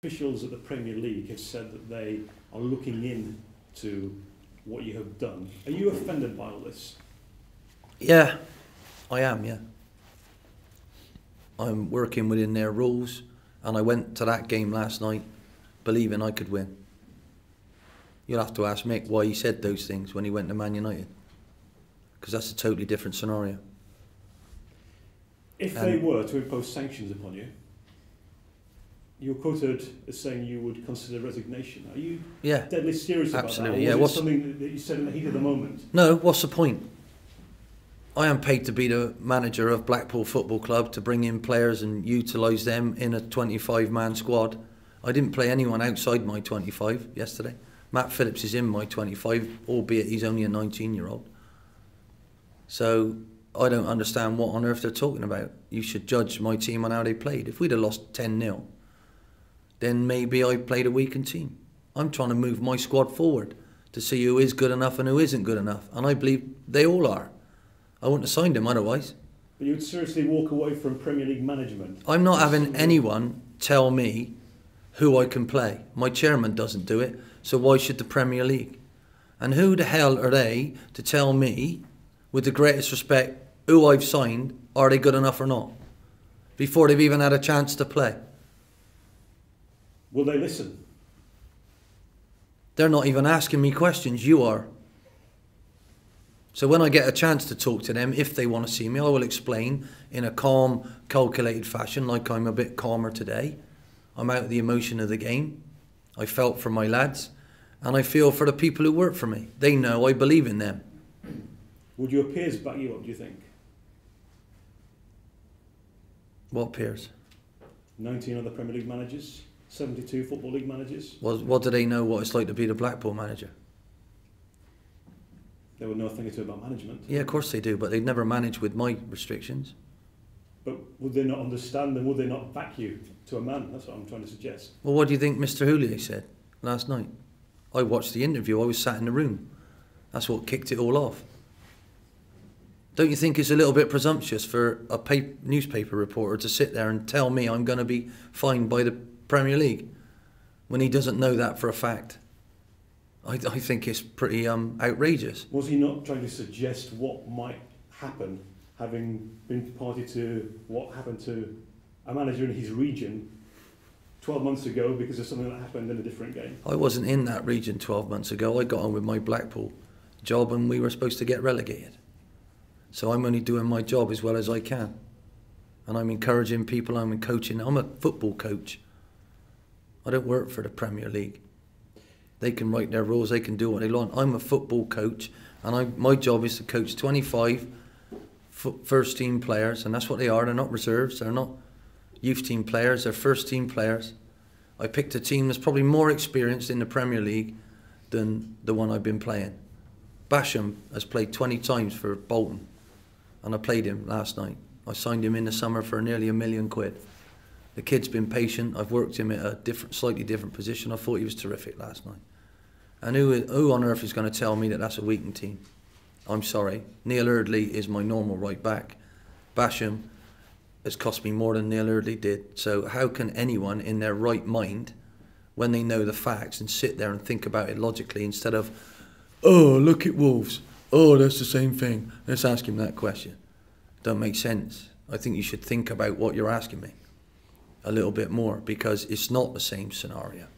Officials at the Premier League have said that they are looking into what you have done. Are you offended by all this? Yeah, I am, yeah. I'm working within their rules, and I went to that game last night believing I could win. You'll have to ask Mick why he said those things when he went to Man United, because that's a totally different scenario. If they were to impose sanctions upon you, you're quoted as saying you would consider resignation. Are you deadly serious about absolutely, that? Or yeah. was it something that you said in the heat of the moment? No, what's the point? I am paid to be the manager of Blackpool Football Club, to bring in players and utilise them in a 25-man squad. I didn't play anyone outside my 25 yesterday. Matt Phillips is in my 25, albeit he's only a 19-year-old. So I don't understand what on earth they're talking about. You should judge my team on how they played. If we'd have lost 10-0, then maybe I played a weakened team. I'm trying to move my squad forward to see who is good enough and who isn't good enough. And I believe they all are. I wouldn't have signed them otherwise. But you would seriously walk away from Premier League management? I'm not having anyone tell me who I can play. My chairman doesn't do it, so why should the Premier League? And who the hell are they to tell me, with the greatest respect, who I've signed, are they good enough or not, before they've even had a chance to play? Will they listen? They're not even asking me questions, you are. So when I get a chance to talk to them, if they want to see me, I will explain in a calm, calculated fashion, like I'm a bit calmer today. I'm out of the emotion of the game. I felt for my lads, and I feel for the people who work for me. They know I believe in them. Would your peers back you up, do you think? What peers? 19 other Premier League managers, 72 Football League managers. What do they know what it's like to be the Blackpool manager? They would know a thing or two about management. Yeah, of course they do, but they'd never manage with my restrictions. But would they not understand, and would they not back you to a man? That's what I'm trying to suggest. Well, what do you think Mr. Holloway said last night? I watched the interview, I was sat in the room. That's what kicked it all off. Don't you think it's a little bit presumptuous for a newspaper reporter to sit there and tell me I'm going to be fined by the Premier League when he doesn't know that for a fact? I think it's pretty outrageous. Was he not trying to suggest what might happen, having been party to what happened to a manager in his region 12 months ago because of something that happened in a different game? I wasn't in that region 12 months ago. I got on with my Blackpool job and we were supposed to get relegated. So I'm only doing my job as well as I can. And I'm encouraging people, I'm coaching. I'm a football coach. I don't work for the Premier League. They can write their rules, they can do what they want. I'm a football coach, and my job is to coach 25 first team players, and that's what they are. They're not reserves, they're not youth team players, they're first team players. I picked a team that's probably more experienced in the Premier League than the one I've been playing. Basham has played 20 times for Bolton, and I played him last night. I signed him in the summer for nearly £1 million. The kid's been patient. I've worked him at a slightly different position. I thought he was terrific last night. And who on earth is going to tell me that that's a weakened team? I'm sorry. Neil Eardley is my normal right back. Basham has cost me more than Neil Eardley did. So how can anyone in their right mind, when they know the facts, and sit there and think about it logically instead of, oh, look at Wolves. Oh, that's the same thing. Let's ask him that question. Don't make sense. I think you should think about what you're asking me a little bit more, because it's not the same scenario.